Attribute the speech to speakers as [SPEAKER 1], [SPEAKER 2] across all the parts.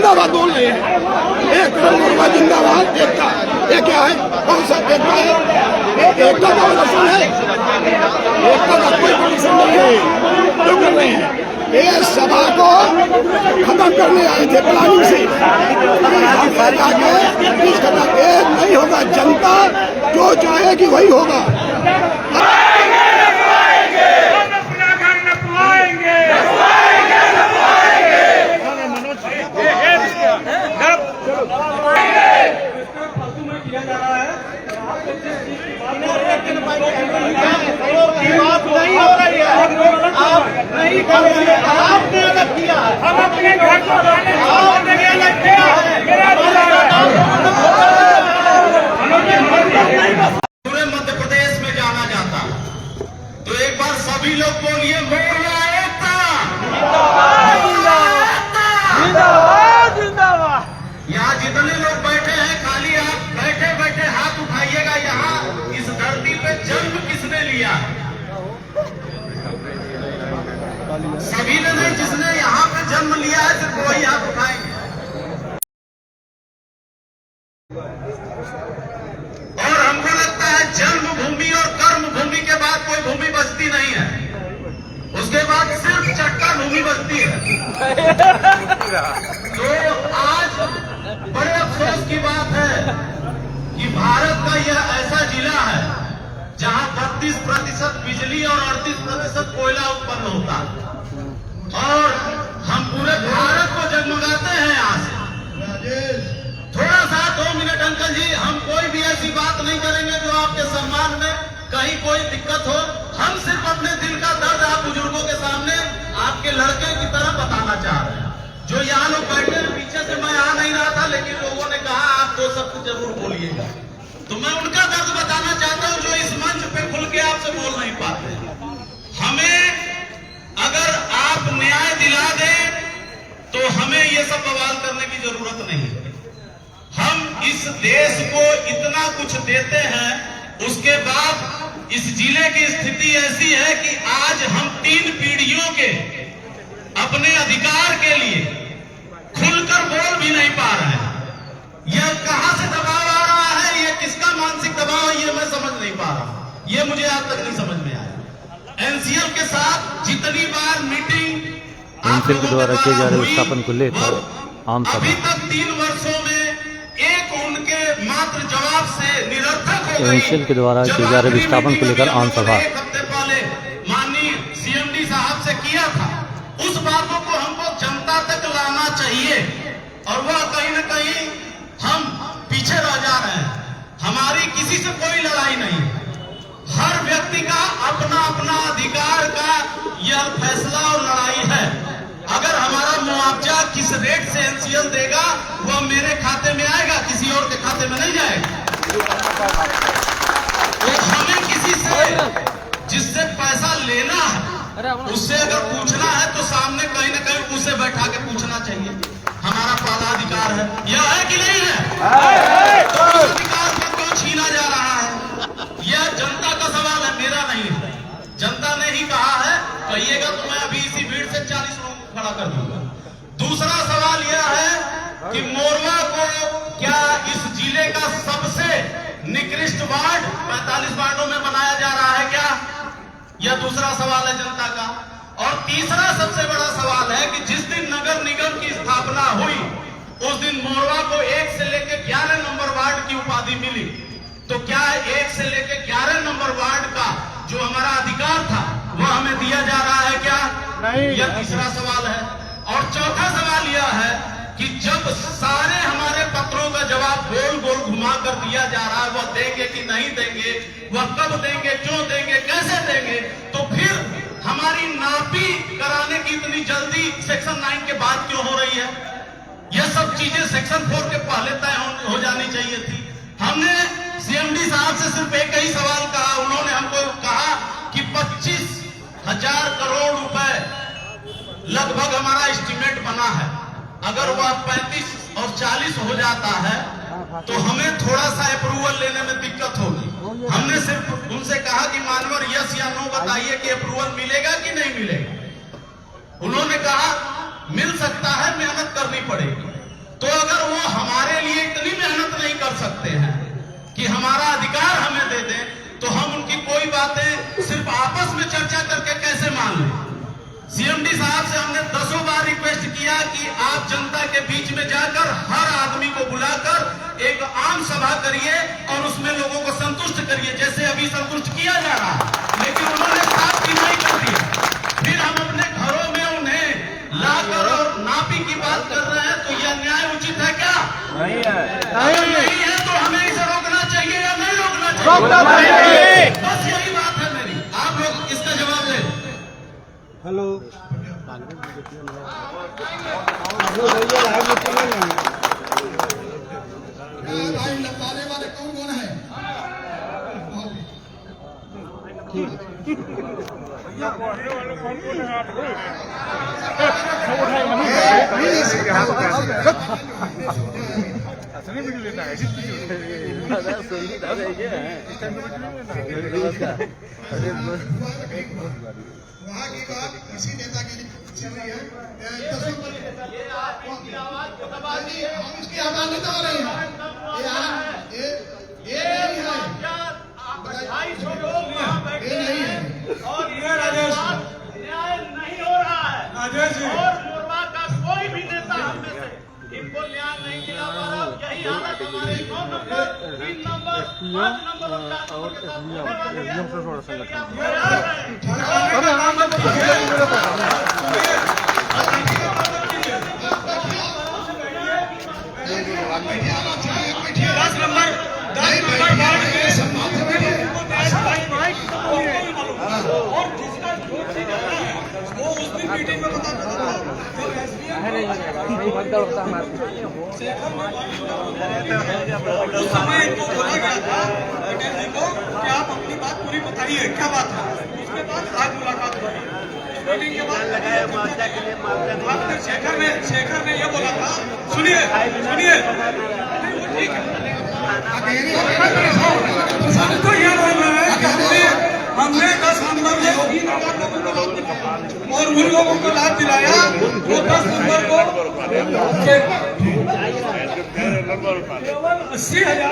[SPEAKER 1] जिंदाबाद बोल रहे हैं। एक मोरवा जिंदाबाद, एकता, ये क्या है? कौन सा एकता है? एकता का प्रदर्शन है, एकता का कोई प्रदर्शन नहीं है। क्यों कर रहे हैं? ये सभा को खत्म करने आए थे प्लानिंग से, नहीं होगा। जनता जो चाहेगी वही होगा।
[SPEAKER 2] आपने अलग किया है, हम अपने घर को आपने अलग किया है। पूरे मध्य प्रदेश में जाना जाता, तो एक बार सभी लोग बोलिए मोरवा एकता, जिंदाबाद। यहाँ जितने लोग बैठे हैं, खाली आप बैठे बैठे हाथ उठाइएगा। यहाँ इस धरती पे जन्म किसने लिया है? सभी ने नहीं, जिसने यहाँ पे जन्म लिया है सिर्फ वही हाथ उठाएंगे। और हमको लगता है जन्मभूमि और कर्म भूमि के बाद कोई भूमि बचती नहीं है, उसके बाद सिर्फ चट्टा भूमि बचती है। तो आज बड़े अफसोस की बात है कि भारत का यह ऐसा जिला है जहां 32% बिजली और 38% कोयला उत्पन्न होता है, और हम पूरे भारत को जगमगाते हैं। यहाँ से थोड़ा सा 2 मिनट अंकल जी, हम कोई भी ऐसी बात नहीं करेंगे जो आपके सम्मान में कहीं कोई दिक्कत हो। हम सिर्फ अपने दिल का दर्द आप बुजुर्गों के सामने आपके लड़के की तरह बताना चाह रहे हैं। जो यहाँ लोग बैठे हैं पीछे से, मैं आ नहीं रहा था, लेकिन लोगों ने कहा आप 2 शब्द जरूर बोलिएगा, तो मैं उनका दर्द बताना चाहता हूँ जो इस मंच पे खुल के आपसे बोल नहीं पाते। हमें अगर आप न्याय दिला दें तो हमें ये सब बवाल करने की जरूरत नहीं है। हम इस देश को इतना कुछ देते हैं, उसके बाद इस जिले की स्थिति ऐसी है कि आज हम 3 पीढ़ियों के अपने अधिकार के लिए खुलकर बोल भी नहीं पा रहे हैं। यह कहां से दबाव आ रहा है, यह किसका मानसिक दबाव है, ये मैं समझ नहीं पा रहा। ये मुझे आज तक नहीं समझ में आया। एनसीएल के साथ जितनी बार मीटिंग
[SPEAKER 3] एनसीएल के द्वारा किए जा रहे विस्थापन को लेकर आम सभा,
[SPEAKER 2] अभी तक 3 वर्षों में एक उनके मात्र जवाब से निरर्थक हो गई।
[SPEAKER 3] एनसीएल के द्वारा किए जा रहे विस्थापन को लेकर आम सभा
[SPEAKER 2] एक हफ्ते पहले माननीय सीएमडी साहब से किया था, उस बातों को हमको जनता तक लाना चाहिए, और वह कहीं न कहीं हम पीछे रह जा रहे हैं। हमारी किसी से कोई लड़ाई नहीं, हर व्यक्ति का अपना अपना अधिकार का यह फैसला और लड़ाई है। अगर हमारा मुआवजा किस रेट से एनसीएल देगा वह मेरे खाते में आएगा, किसी और के खाते में नहीं जाएगा। तो हमें किसी से जिससे पैसा लेना है उससे अगर पूछना है तो सामने कहीं ना कहीं उसे बैठा के पूछना चाहिए। हमारा पहला अधिकार है, यह है कि नहीं है? तो उस अधिकार को क्यों छीना जा रहा है? यह जनता का सवाल है, मेरा नहीं है। जनता ने ही कहा है, कहिएगा तो मैं अभी इसी भीड़ से 40 लोगों को खड़ा कर दूंगा। दूसरा सवाल यह है कि मोरवा को क्या इस जिले का सबसे निकृष्ट वार्ड 45 वार्डों में बनाया जा रहा है क्या? यह दूसरा सवाल है जनता का। और तीसरा सबसे बड़ा सवाल है कि जिस दिन नगर निगम की स्थापना हुई उस दिन मोरवा को 1 से लेकर 11 नंबर वार्ड की उपाधि मिली, तो क्या 1 से लेकर 11 नंबर वार्ड का जो हमारा अधिकार था वह हमें दिया जा रहा है क्या? नहीं। यह तीसरा सवाल है। और चौथा सवाल यह है कि जब सारे हमारे पत्रों का जवाब गोल गोल घुमा कर दिया जा रहा है, वह देंगे कि नहीं देंगे, वह कब देंगे, क्यों देंगे, कैसे देंगे, तो फिर हमारी नापी कराने की इतनी जल्दी सेक्शन 9 के बाद क्यों हो रही है? यह सब चीजें सेक्शन 4 के पहले तय हो जानी चाहिए थी। हमने सीएमडी साहब से सिर्फ एक ही सवाल कहा, उन्होंने हमको कहा कि 25,000 करोड़ रुपए लगभग हमारा एस्टिमेट बना है। अगर वह 35 और 40 हो जाता है तो हमें थोड़ा सा अप्रूवल लेने में दिक्कत होगी। हमने सिर्फ उनसे कहा कि मानवर यस या नो बताइए कि अप्रूवल मिलेगा कि नहीं मिलेगा। उन्होंने कहा मिल सकता है, मेहनत करनी पड़ेगी। सकते हैं कि हमारा अधिकार हमें दे दें, तो हम उनकी कोई बातें सिर्फ आपस में चर्चा करके कैसे मान लें। सीएमडी साहब से हमने 10 बार रिक्वेस्ट किया कि आप जनता के बीच में जाकर हर आदमी को बुलाकर एक आम सभा करिए और उसमें लोगों को संतुष्ट करिए, जैसे अभी संतुष्ट किया जा रहा है, लेकिन उन्होंने साफ की नहीं कर दिया। फिर हम अपने घरों में उन्हें लाकर और नापी की बात कर रहे हैं, तो यह न्याय उचित है क्या? नहीं है। अगर नहीं है तो हमें इसे रोकना चाहिए या नहीं रोकना चाहिए? बस यही बात है मेरी, आप लोग इसका जवाब दें।
[SPEAKER 4] हेलो
[SPEAKER 1] भाई लताने वाले कौन कौन है? वहाँ की बात किसी नेता की चल रही है। हम इसकी आवाज नहीं दबा रहे हैं। ये नहीं है, ये नहीं है।
[SPEAKER 5] और ये राजेश न्याय नहीं हो रहा है।
[SPEAKER 4] राजेश जी,
[SPEAKER 5] और मोरवा का कोई भी नेता हम में से इनको न्याय नहीं दिला पा रहा। यही हालत हमारे 9 नंबर 3 नंबर 5 नंबर और
[SPEAKER 4] मीटिंग में बता उस समय इनको बोला गया था पटेल जी को कि आप अपनी बात पूरी बताइए, क्या बात है। उसके बाद आज मुलाकात हुई। मीटिंग के बाद आपने शेखर ने ये बोला था, सुनिए ठीक है, हमको यह बोल रहा है कि हमने 10 नंबर में 3,000 लोगों को लाभ दिलाया और उन लोगों को लाभ दिलाया वो 10 नंबर को 80,000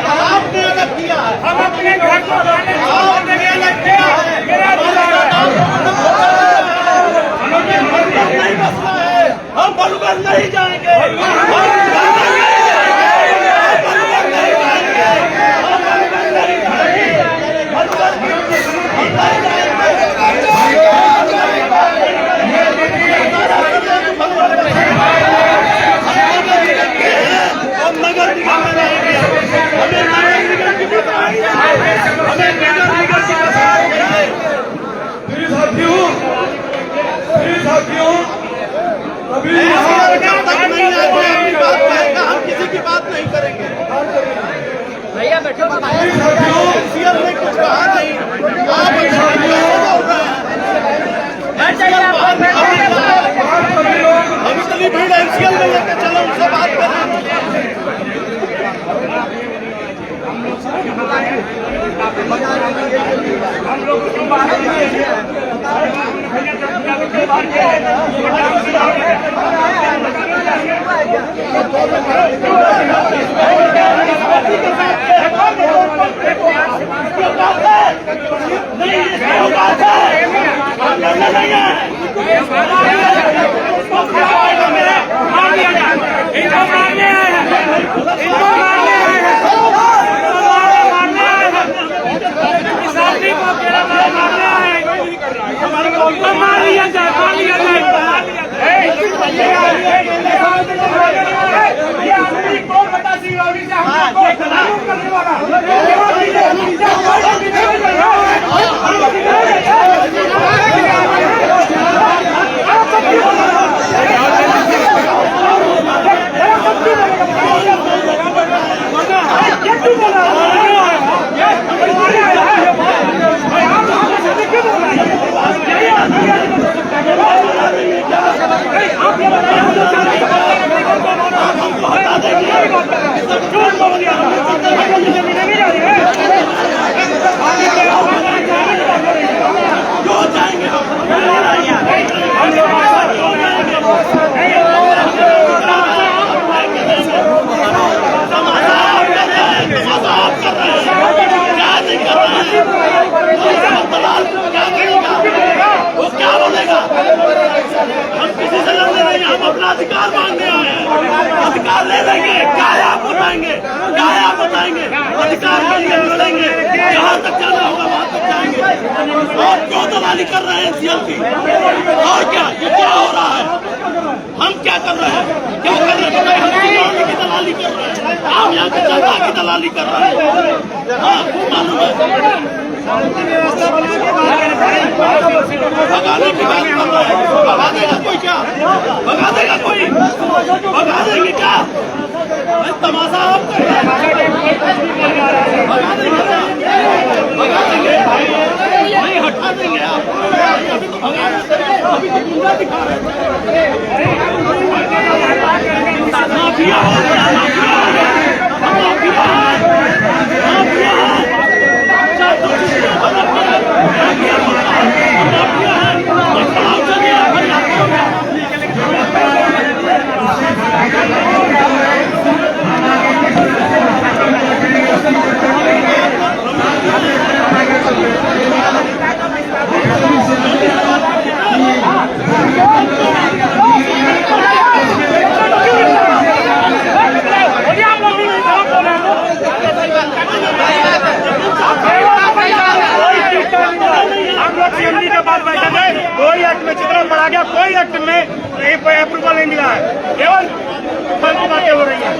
[SPEAKER 5] आपने अलग किया है, हम अपने घर को आपने अलग किया है, नहीं बसना है, हम बलुगढ़ नहीं जाएंगे।
[SPEAKER 4] साथियों, अभी
[SPEAKER 5] जब तक नहीं आए कोई अपनी बात कहेगा, हम किसी की बात नहीं करेंगे। भैया बैठो, सीएम ने कुछ कहा नहीं, आप बोल रहे हैं। हम इतनी भीड़ एनसीएल में लेके चलो, उनसे बात करें।
[SPEAKER 4] हम लोग
[SPEAKER 5] अधिकार मांगने आए हैं, अधिकार ले लेंगे। क्या आप बताएंगे, क्या आप बताएंगे? अधिकार के लिए लड़ेंगे, जहाँ तक जाना होगा वहाँ तक जाएंगे। और क्यों दलाली कर रहे हैं सीएम की? और क्या ये क्या हो रहा है? हम क्या कर रहे हैं? क्या कर रहे हैं? हम सिक्योरिटी की दलाली कर रहे हैं, हम यहाँ की जनता की दलाली कर रहे हैं। हाँ, मालूम है भगाने की बात कर रहे हैं। भगा देगा कोई क्या? भगा देगा कोई? भगा देंगे क्या? तमाशा आप कर रहे हैं। भगा देंगे क्या? भगा देंगे नहीं, हटा देंगे आप। अभी तो भगा अभी तो गुंडा दिखा रहे हैं। माफिया हो गया, माफिया हो गया, माफिया माफिया
[SPEAKER 4] कोई एक्ट में चित्रण पड़ा गया, कोई एक्ट में अप्रूवल नहीं मिला है, केवल फर्जी बातें हो रही है,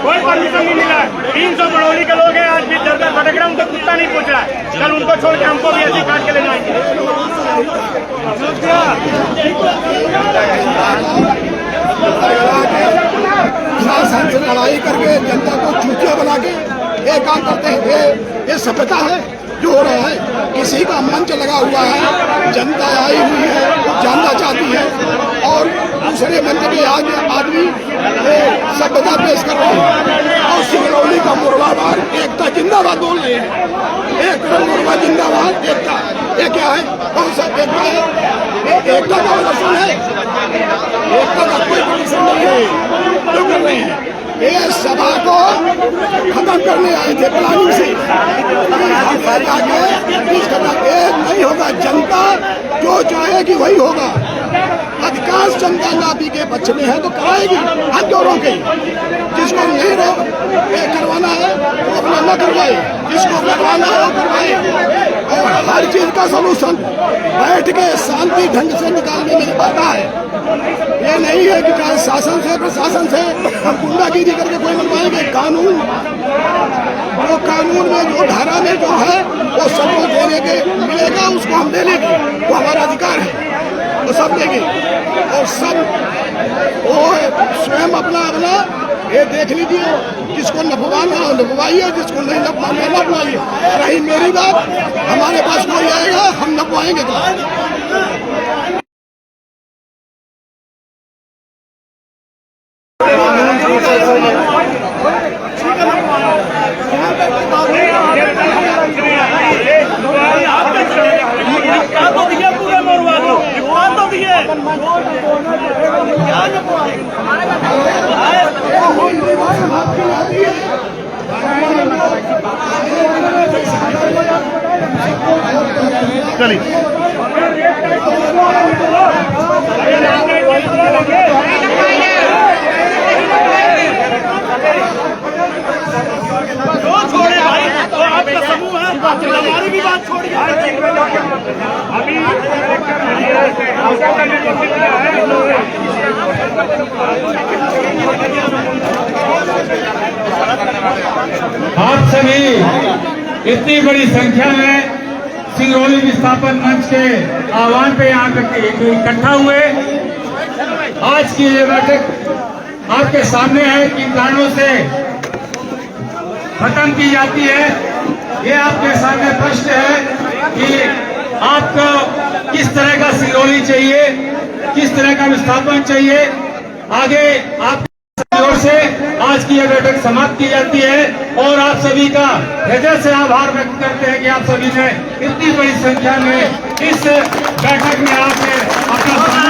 [SPEAKER 4] कोई परमिशन नहीं मिला है। 300 बड़ौली के लोग हैं, आज भी दर दर भटक रहे हैं, उनको कुत्ता नहीं पूछ रहा है। कल उनको छोड़ के हमको भी ऐसी काट के ले जाएंगे।
[SPEAKER 1] शासन से लड़ाई करके जनता को चूतिया बना के ये काम करते हैं। ये सभ्यता है जो हो रहा है। किसी का मंच लगा हुआ है, जनता आई हुई है, जानना चाहती है, और दूसरे मंच पे आज आदमी सभ्यता पेश कर रहे हैं। और सिंगरौली का मुर्दाबाद, एकता जिंदाबाद बोल रहे हैं। एक मुर्दा जिंदाबाद, एकता। ये क्या है? कौन सा एकता है? एकता का प्रदर्शन है, एकता का कोई प्रदर्शन नहीं है। जो कर रहे हैं ये सभा को खत्म करने आए थे प्लानिंग से, नहीं होगा। जनता जो चाहेगी वही होगा। अधिकांश जनता नापी के पक्ष में है तो कराएगी, हम क्यों रोकें? जिसको नहीं करवाना है वो अपना न करवाए, जिसको करवाना है वो करवाए। और हर चीज का सलूशन बैठ के शांति ढंग से निकालने में आता है। ये नहीं है कि चाहे शासन से प्रशासन से हम गुंडागिरी करके कोई मनवाएंगे। कानून, जो कानून में जो धारा में जो है वो सबको देने के मिलेगा, उसको हम दे लेंगे, वो हमारा अधिकार है। वो सब देगी और सब वो स्वयं अपना अपना ये देख लीजिए, जिसको नफवाना नफवाइए, जिसको नहीं नफवाना नफवाइए। रही मेरी बात, हमारे पास कोई आएगा हम नफवाएंगे तो।
[SPEAKER 5] छोड़े भाई, तो आपका समूह है, हमारी भी बात छोड़िए।
[SPEAKER 6] आप सभी इतनी बड़ी संख्या में सिंगरौली विस्थापन मंच के आह्वान पे यहाँ तक इकट्ठा हुए। आज की ये बैठक आपके सामने है, किन कारणों से खत्म की जाती है, ये आपके सामने प्रश्न है कि आपको किस तरह का सिंगरौली चाहिए, किस तरह का विस्थापन चाहिए। आगे आपकी ओर से आज की यह बैठक समाप्त की जाती है और आप सभी का हृदय से आभार व्यक्त करते हैं कि आप सभी ने इतनी बड़ी संख्या में इस बैठक में आके अपना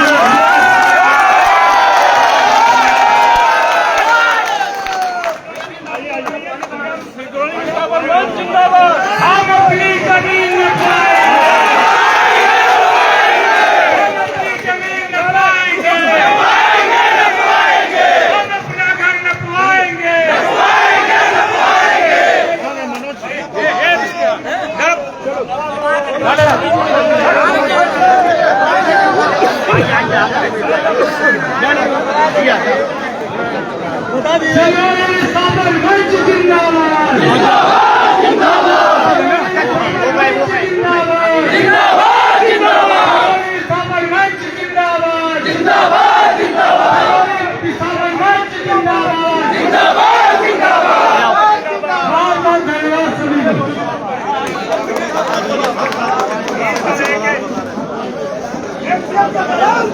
[SPEAKER 6] हम अपनी जमीन न पाएंगे, हम अपना घर न पाएंगे।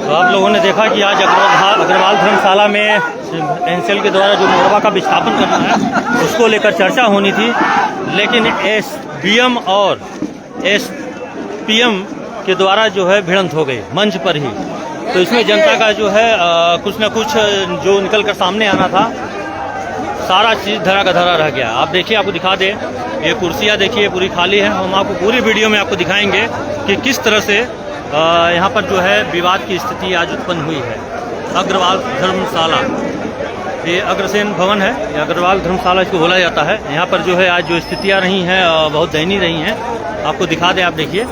[SPEAKER 3] तो आप लोगों ने देखा कि आज अग्रवाल धर्मशाला में एनसीएल के द्वारा जो मोरवा का विस्थापन करना है उसको लेकर चर्चा होनी थी, लेकिन एसडीएम और एसपीएम के द्वारा जो है भिड़ंत हो गई मंच पर ही। तो इसमें जनता का जो है कुछ न कुछ जो निकल कर सामने आना था, सारा चीज़ धरा का धरा रह गया। आप देखिए, आपको दिखा दें, ये कुर्सियाँ देखिए पूरी खाली हैं। हम आपको पूरी वीडियो में आपको दिखाएंगे कि किस तरह से यहाँ पर जो है विवाद की स्थिति आज उत्पन्न हुई है। अग्रवाल धर्मशाला, ये अग्रसेन भवन है, ये अग्रवाल धर्मशाला इसको बोला जाता है। यहाँ पर जो है आज जो स्थितियाँ रही हैं बहुत दयनीय रही हैं। आपको दिखा दें, आप देखिए।